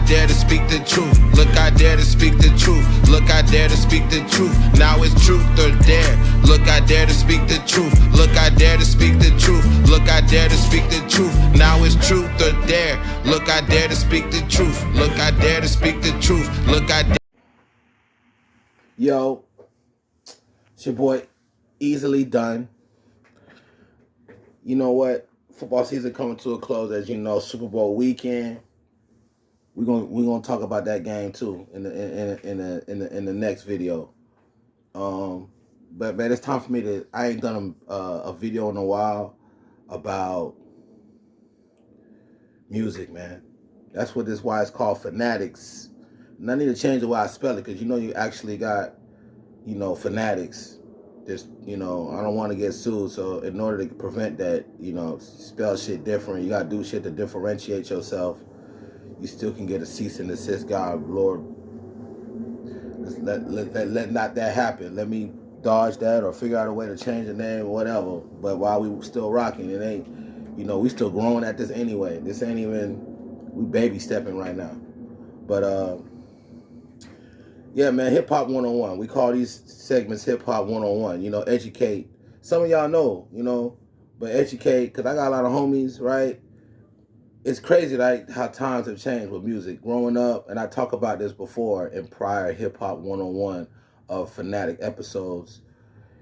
dare to speak the truth. Look, I dare to speak the truth. Look, I dare to speak the truth. Now it's truth or dare. Look, I dare to speak the truth. Look, I dare to speak the truth. Look, I dare to speak the truth. Now it's truth or dare. Look, I dare to speak the truth. Look, I dare to speak the truth. Look, I dare. Yo, it's your boy, Easily Done. You know what? Football season coming to a close, as you know. Super Bowl weekend. We're gonna talk about that game too in the next video. But man, it's time for me to. I ain't done a video in a while about music, man. That's what this why it's called FANATICz. And I need to change the way I spell it, because you actually got FANATICz. Just I don't want to get sued, so in order to prevent that, spell shit different, you gotta do shit to differentiate yourself. You still can get a cease and desist. God, Lord, let not that happen. Let me dodge that or figure out a way to change the name or whatever. But while we still rocking, it ain't, we still growing at this anyway. This ain't even, we baby stepping right now. But yeah, man, hip hop 101. We call these segments hip hop 101. Educate. Some of y'all know, but educate, because I got a lot of homies, right? It's crazy, like, how times have changed with music. Growing up, and I talk about this before in prior hip hop 101 of Fanatic episodes.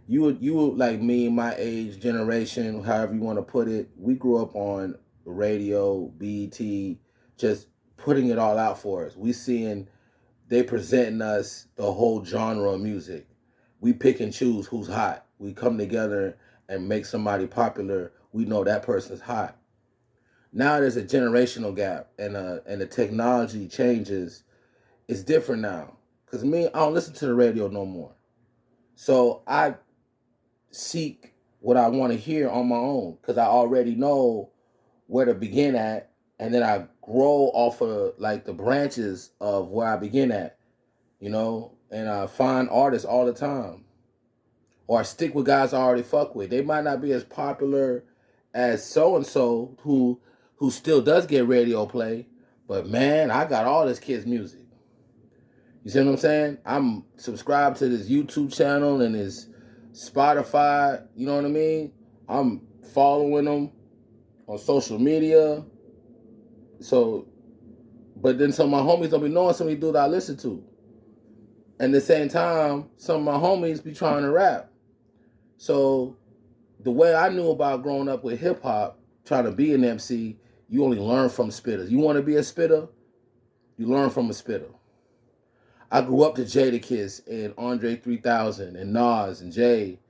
You would like me, my age, generation, however you want to put it. We grew up on radio, BET, just putting it all out for us. We seeing they presenting us the whole genre of music. We pick and choose who's hot. We come together and make somebody popular. We know that person's hot. Now there's a generational gap, and the technology changes. It's different now. Because me, I don't listen to the radio no more. So I seek what I want to hear on my own, because I already know where to begin at, and then I grow off of like the branches of where I begin at, and I find artists all the time. Or I stick with guys I already fuck with. They might not be as popular as so-and-so who still does get radio play, but man, I got all this kid's music. You see what I'm saying? I'm subscribed to this YouTube channel and his Spotify, you know what I mean? I'm following them on social media. So, but then some of my homies don't be knowing some of these dudes I listen to. And at the same time, some of my homies be trying to rap. So, the way I knew about growing up with hip hop, trying to be an MC, you only learn from spitters. You want to be a spitter? You learn from a spitter. I grew up to Jadakiss and Andre 3000 and Nas and Jay,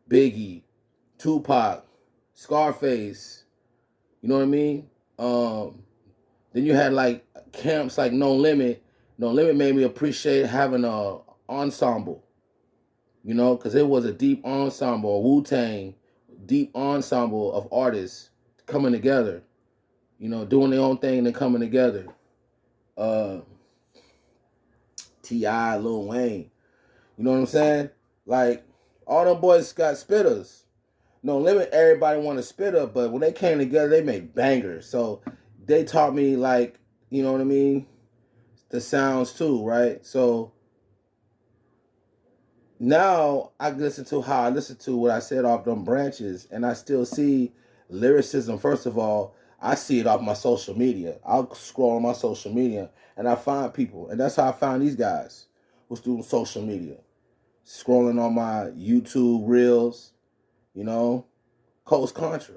Biggie, Tupac, Scarface. You know what I mean? Then you had like camps like No Limit. No Limit made me appreciate having a ensemble. Because it was a deep ensemble, a Wu-Tang, deep ensemble of artists coming together. Doing their own thing and then coming together. T.I., Lil Wayne. You know what I'm saying? Like, all them boys got spitters. No Limit, everybody want to spitter, but when they came together, they made bangers. So they taught me, like, you know what I mean? The sounds too, right? So now I listen to how I listen to what I said off them branches, and I still see lyricism. First of all, I see it off my social media. I'll scroll on my social media and I find people. And that's how I found these guys, was through social media. Scrolling on my YouTube reels, Coast Contra.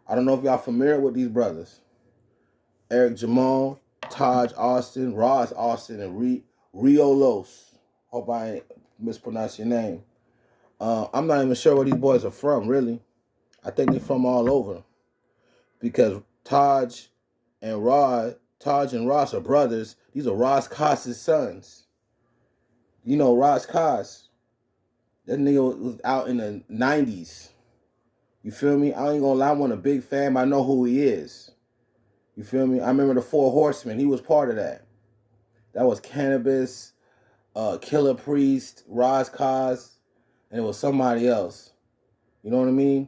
I don't know if y'all familiar with these brothers. Eric Jamal, Taj Austin, Ross Austin, and Rio Los. Hope I ain't mispronounced your name. I'm not even sure where these boys are from, really. I think they're from all over. Because Taj and Ross are brothers. These are Ross Koss's sons. Ross Koss. That nigga was out in the 90s. You feel me? I ain't gonna lie, I wasn't a big fan, but I know who he is. You feel me? I remember the Four Horsemen. He was part of that. That was Cannabis, Killer Priest, Ross Koss, and it was somebody else. You know what I mean?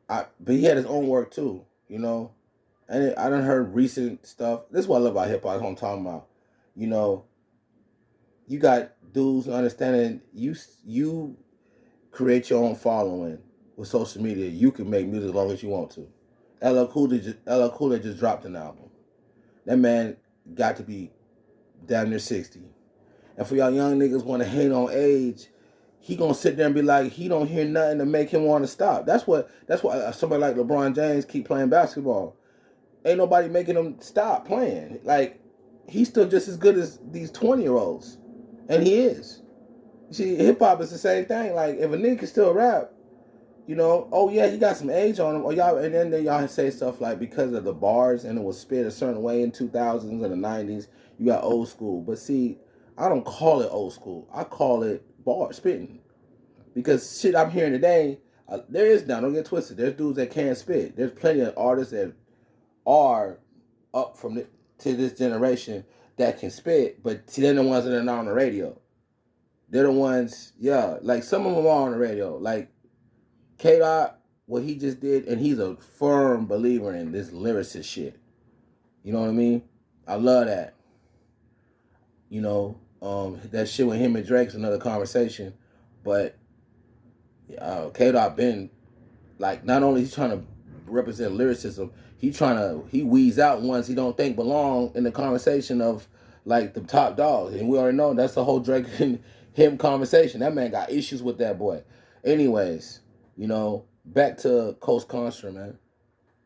But he had his own work too, And I done heard recent stuff. This is what I love about hip hop. That's what I'm talking about. You know, you got dudes understanding you create your own following with social media. You can make music as long as you want to. LL Cool J just dropped an album. That man got to be damn near 60. And for y'all young niggas want to hate on age, he gonna sit there and be like, he don't hear nothing to make him want to stop. That's why somebody like LeBron James keep playing basketball. Ain't nobody making him stop playing. Like, he's still just as good as these 20-year-olds. And he is. You see, hip hop is the same thing. Like, if a nigga can still rap, you know, oh yeah, he got some age on him. Or y'all, and then y'all say stuff like, because of the bars and it was spit a certain way in 2000s and the 90s, you got old school. But see, I don't call it old school. I call it bar spitting. Because shit I'm hearing today, there is now, don't get twisted. There's dudes that can't spit. There's plenty of artists that are up from to this generation that can spit, but see, they're the ones that are not on the radio. They're the ones, yeah, like some of them are on the radio. Like K-Dot, what he just did, and he's a firm believer in this lyricist shit. You know what I mean? I love that. You know, that shit with him and Drake's another conversation, but K-Dot been, like, not only he's trying to represent lyricism, he weeds out ones he don't think belong in the conversation of, like, the top dogs. And we already know that's the whole Drake and him conversation. That man got issues with that boy. Anyways, you know, back to Coast Contra, man.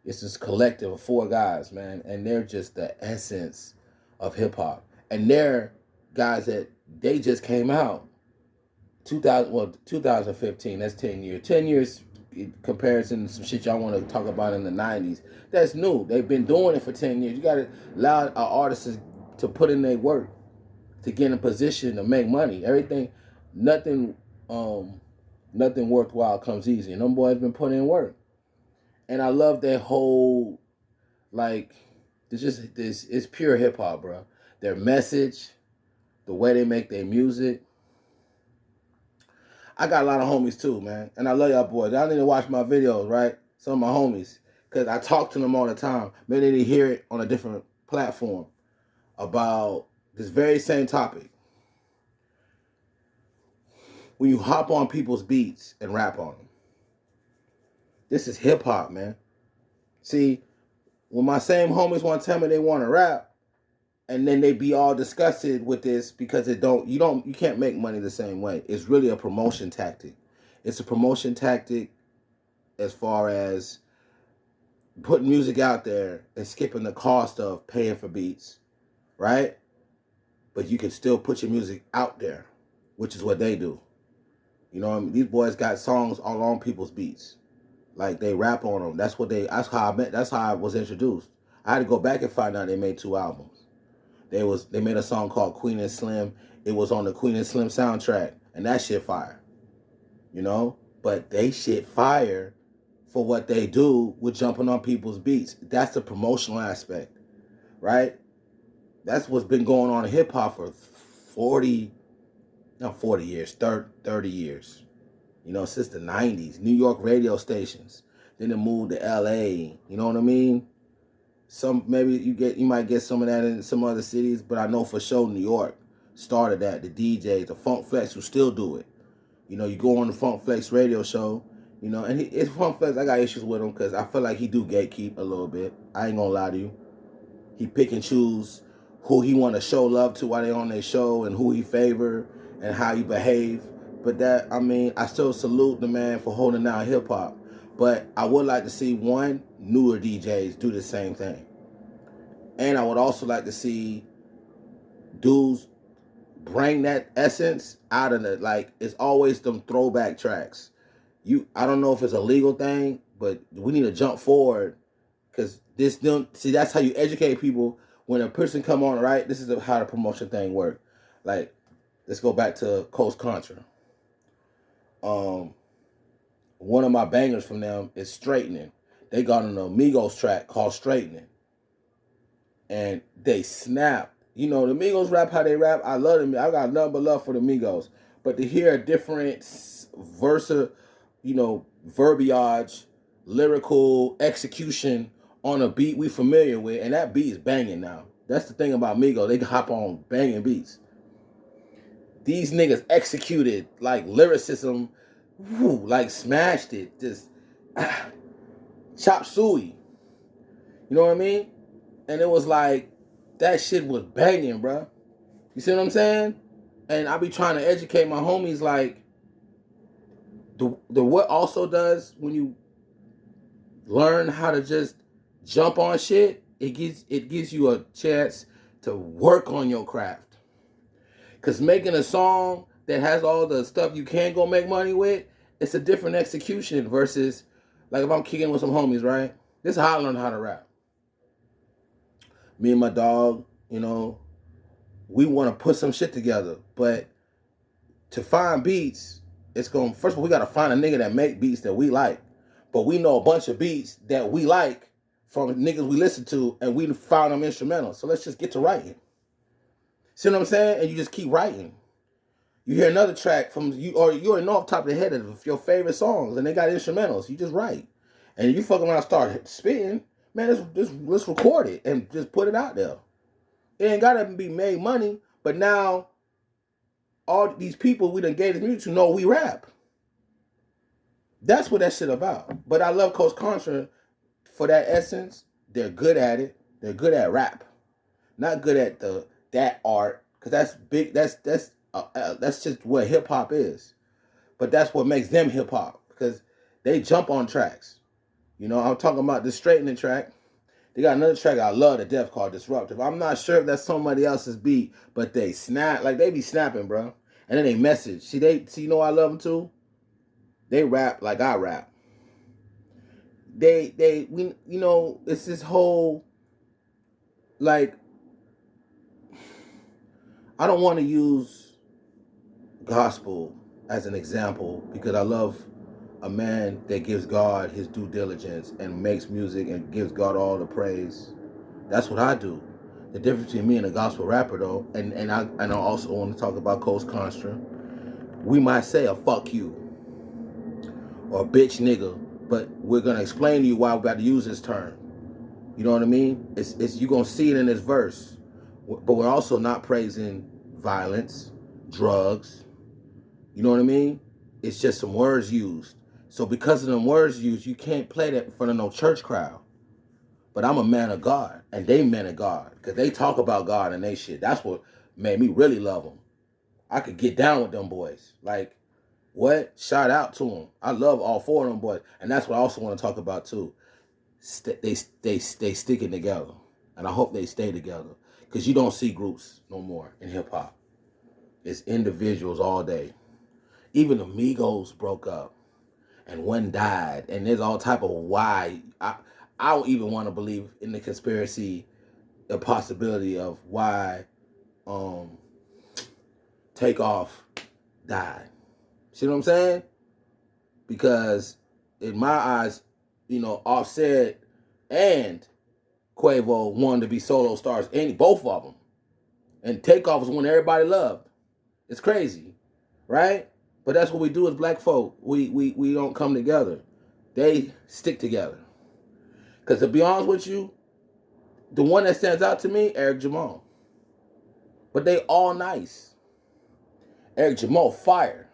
It's this collective of 4 guys, man, and they're just the essence of hip hop. And they're guys that they just came out 2015. That's 10 years. 10 years comparison to some shit y'all want to talk about in the 90s. That's new. They've been doing it for 10 years. You got to allow our artists to put in their work to get in a position to make money. Nothing worthwhile comes easy. And them boys been putting in work. And I love that whole, like, it's pure hip hop, bro. Their message, the way they make their music. I got a lot of homies too, man. And I love y'all boys. Y'all need to watch my videos, right? Some of my homies. Because I talk to them all the time. Maybe they need to hear it on a different platform about this very same topic. When you hop on people's beats and rap on them. This is hip hop, man. See, when my same homies want to tell me they want to rap, and then they be all disgusted with this because you can't make money the same way. It's really a promotion tactic. It's a promotion tactic as far as putting music out there and skipping the cost of paying for beats, right? But you can still put your music out there, which is what they do. You know what I mean? These boys got songs all on people's beats. Like, they rap on them. That's how I was introduced. I had to go back and find out they made 2 albums. They made a song called Queen and Slim. It was on the Queen and Slim soundtrack. And that shit fire. You know? But they shit fire for what they do with jumping on people's beats. That's the promotional aspect. Right? That's what's been going on in hip hop for 30 years. You know, since the 90s. New York radio stations. Then it moved to LA. You know what I mean? You might get some of that in some other cities, but I know for sure New York started that. The DJs, the Funk Flex, who still do it. You know, you go on the Funk Flex radio show, you know, and it's Funk Flex. I got issues with him because I feel like he do gatekeep a little bit. I ain't gonna lie to you. He pick and choose who he want to show love to while they on their show and who he favor and how he behave. But I still salute the man for holding down hip hop. But I would like to see newer DJs do the same thing. And I would also like to see dudes bring that essence out of it. Like, it's always them throwback tracks. I don't know if it's a legal thing, but we need to jump forward. Because that's how you educate people. When a person come on, right? This is how the promotion thing works. Like, let's go back to Coast Contra. One of my bangers from them is Straightening. They got on an Migos track called Straightening. And they snap. You know, the Migos rap how they rap. I love them. I got nothing but love for the Migos. But to hear a different verbiage, lyrical execution on a beat we familiar with, and that beat is banging now. That's the thing about Migos. They can hop on banging beats. These niggas executed like lyricism, like smashed it. Just chop suey. You know what I mean? And it was like, that shit was banging, bro. You see what I'm saying? And I be trying to educate my homies, like, the what also does when you learn how to just jump on shit, it gives you a chance to work on your craft. Cause making a song that has all the stuff you can go make money with, it's a different execution versus, like, if I'm kicking with some homies, right? This is how I learned how to rap. Me and my dog, you know, we want to put some shit together, but to find beats, it's going, first of all, we got to find a nigga that make beats that we like. But we know a bunch of beats that we like from niggas we listen to, and we found them instrumental. So let's just get to writing. See what I'm saying? And you just keep writing. You hear another track from you, or you already know off the top of the head of your favorite songs, and they got instrumentals. You just write. And you fuck around and start spitting, man, let's record it and just put it out there. It ain't gotta be made money, but now all these people we done gave this music to know we rap. That's what that shit about. But I love Coach Contra for that essence. They're good at it. They're good at rap, not good at that art, because that's big. That's just what hip hop is. But that's what makes them hip hop, because they jump on tracks. You know, I'm talking about the straightening track. They got another track I love to death called Disruptive. I'm not sure if that's somebody else's beat, but they snap, like they be snapping, bro. And then they message. See, you know I love them too? They rap like I rap. We you know, it's this whole, like, I don't want to use gospel as an example, because I love a man that gives God his due diligence and makes music and gives God all the praise. That's what I do. The difference between me and a gospel rapper, though, and I also want to talk about Coach Contra. We might say a fuck you or a bitch nigga, but we're gonna explain to you why we're about to use this term. You know what I mean? It's you gonna see it in this verse, but we're also not praising violence, drugs. You know what I mean? It's just some words used. So because of them words used, you can't play that in front of no church crowd. But I'm a man of God, and they men of God, because they talk about God and they shit. That's what made me really love them. I could get down with them boys. Like, what? Shout out to them. I love all four of them boys. And that's what I also want to talk about too. They sticking together. And I hope they stay together. Because you don't see groups no more in hip hop. It's individuals all day. Even the Migos broke up. And one died. And there's all type of why. I don't even want to believe in the conspiracy, the possibility of why Takeoff died. See what I'm saying? Because in my eyes, you know, Offset and Quavo wanted to be solo stars, both of them. And Takeoff was one everybody loved. It's crazy, right? But that's what we do as black folk. We don't come together. They stick together. Because to be honest with you, the one that stands out to me, Eric Jamal. But they all nice. Eric Jamal fire.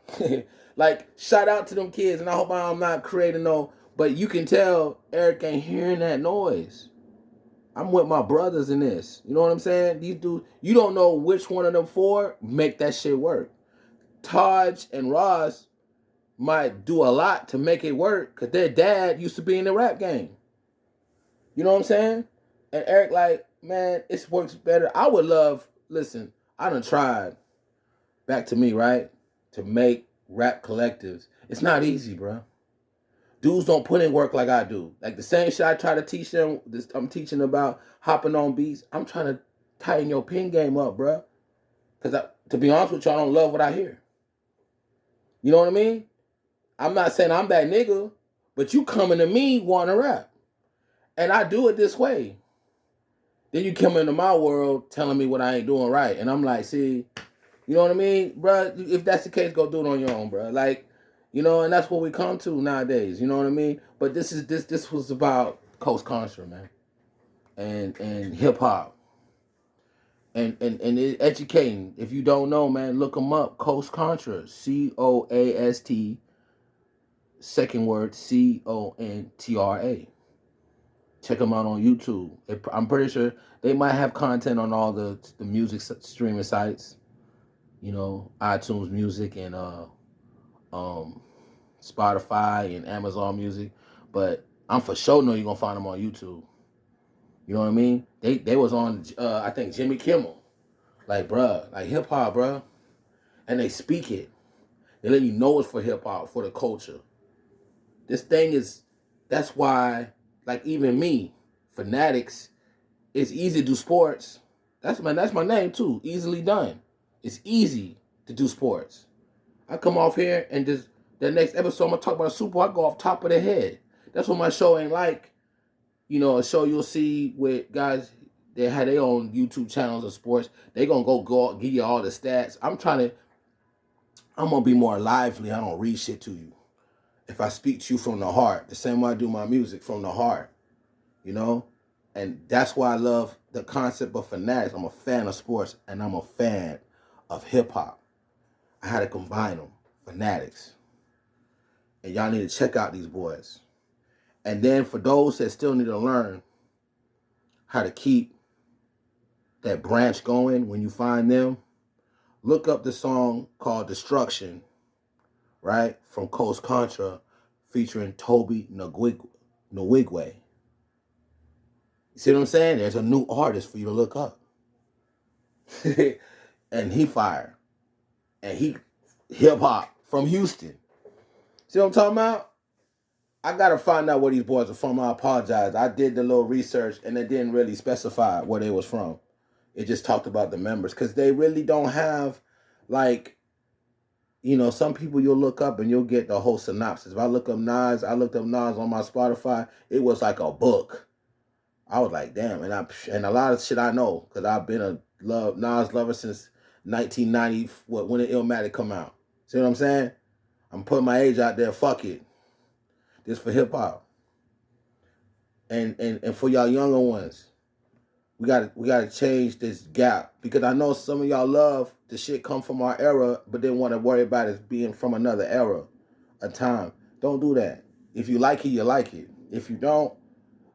Like, shout out to them kids, and I hope I'm not creating no, but you can tell Eric ain't hearing that noise. I'm with my brothers in this. You know what I'm saying? These dudes, you don't know which one of them four make that shit work. Taj and Ross might do a lot to make it work, because their dad used to be in the rap game. You know what I'm saying? And Eric, like, man, it works better. I would love, listen, I done tried, back to me, right, to make rap collectives. It's not easy, bro. Dudes don't put in work like I do. Like the same shit I try to teach them, I'm teaching about hopping on beats. I'm trying to tighten your pen game up, bro. Because to be honest with you, I don't love what I hear. You know what I mean? I'm not saying I'm that nigga, but you coming to me wanting to rap. And I do it this way. Then you come into my world telling me what I ain't doing right. And I'm like, see, you know what I mean? Bro, if that's the case, go do it on your own, bro. Like, you know, and that's what we come to nowadays. You know what I mean? But this was about Coach Contra, man. and hip hop and educating. If you don't know, man, look them up. Contra, COAST, second word CONTRA. Check them out on YouTube. I'm pretty sure they might have content on all the music streaming sites. You know, iTunes Music and Spotify and Amazon Music. But I'm for sure know you're gonna find them on YouTube. You know what I mean? They was on I think Jimmy Kimmel. Like, bruh, like hip hop, bruh. And they speak it. They let you know it's for hip hop, for the culture. This thing is, that's why, like even me, FANATICz, it's easy to do sports. That's my name too. Easily done. It's easy to do sports. I come off here and just the next episode I'm gonna talk about a Super Bowl, I go off top of the head. That's what my show ain't like. You know, a show you'll see with guys that have their own YouTube channels of sports. They gonna go give you all the stats. I'm gonna be more lively. I don't read shit to you. If I speak to you from the heart, the same way I do my music from the heart, you know? And that's why I love the concept of FANATICz. I'm a fan of sports and I'm a fan of hip hop. I had to combine them, FANATICz. And y'all need to check out these boys. And then for those that still need to learn how to keep that branch going when you find them, look up the song called Destruction, right? From Contra, featuring Toby Nwigwe. You see what I'm saying? There's a new artist for you to look up. And he fire. And he hip-hop from Houston. See what I'm talking about? I got to find out where these boys are from. I apologize. I did the little research, and it didn't really specify where they was from. It just talked about the members. Because they really don't have, like, you know, some people you'll look up and you'll get the whole synopsis. If I look up Nas, I looked up Nas on my Spotify. It was like a book. I was like, damn. And a lot of shit I know. Because I've been a Nas lover since 1990, when the Illmatic come out. See what I'm saying? I'm putting my age out there. Fuck it. This for hip hop. And for y'all younger ones, we gotta change this gap. Because I know some of y'all love the shit come from our era, but didn't want to worry about it being from another era, a time. Don't do that. If you like it, you like it. If you don't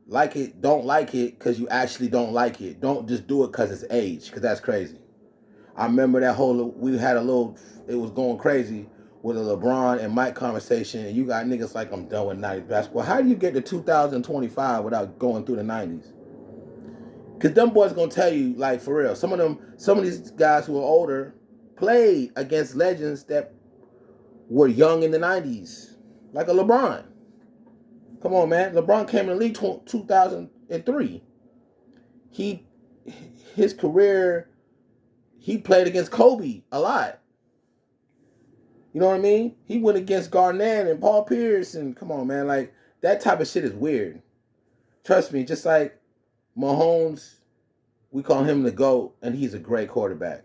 like it, don't like it because you actually don't like it. Don't just do it because it's age, because that's crazy. I remember that we had a little, it was going crazy with a LeBron and Mike conversation, and you got niggas like, I'm done with 90s basketball. How do you get to 2025 without going through the 90s? Because them boys gonna tell you, like, for real, some of these guys who are older played against legends that were young in the 90s, like a LeBron. Come on, man. LeBron came in the league 2003. His career, he played against Kobe a lot. You know what I mean? He went against Garnett and Paul Pierce, and come on, man. Like, that type of shit is weird. Trust me, just like Mahomes, we call him the GOAT, and he's a great quarterback.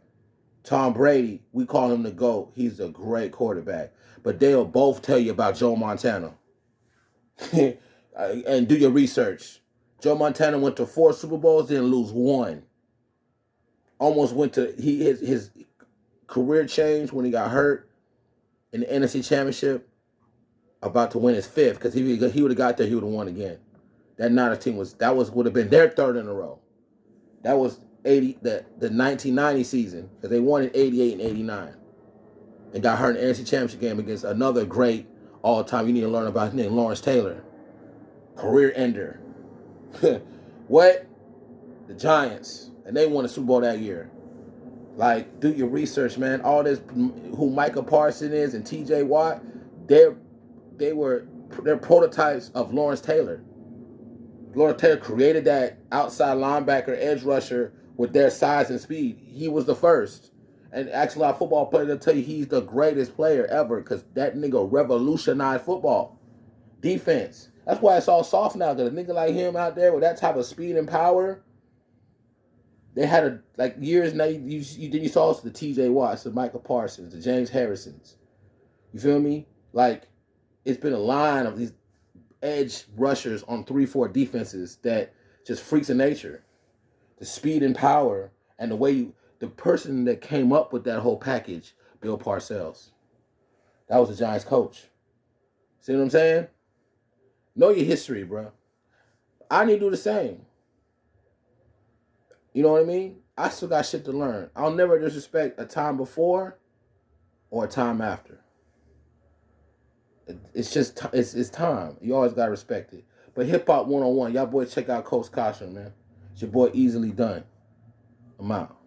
Tom Brady, we call him the GOAT. He's a great quarterback. But they'll both tell you about Joe Montana. And do your research. Joe Montana went to 4 Super Bowls, didn't lose 1. Almost went to, his career changed when he got hurt in the NFC Championship, about to win his 5th, because he would have got there, he would have won again. That Niners team would have been their 3rd in a row. That was the 1990 season, because they won in 88 and 89. And got hurt in the NFC Championship game against another great all-time, you need to learn about his name, Lawrence Taylor. Career ender. What? The Giants. And they won the Super Bowl that year. Like, do your research, man. All this, who Micah Parsons is and T.J. Watt, they're prototypes of Lawrence Taylor. Lawrence Taylor created that outside linebacker, edge rusher with their size and speed. He was the first. And actually, a lot of football players will tell you he's the greatest player ever because that nigga revolutionized football. Defense. That's why it's all soft now. Because a nigga like him out there with that type of speed and power, they had years now. You saw the T.J. Watts, the Michael Parsons, the James Harrisons. You feel me? Like, it's been a line of these edge rushers on 3-4 defenses that just freaks of nature. The speed and power and the way the person that came up with that whole package, Bill Parcells. That was the Giants coach. See what I'm saying? Know your history, bro. I need to do the same. You know what I mean? I still got shit to learn. I'll never disrespect a time before or a time after. It's just, it's time. You always got to respect it. But Hip Hop 101, y'all boys check out Coach Costume, man. It's your boy Easily Done. I'm out.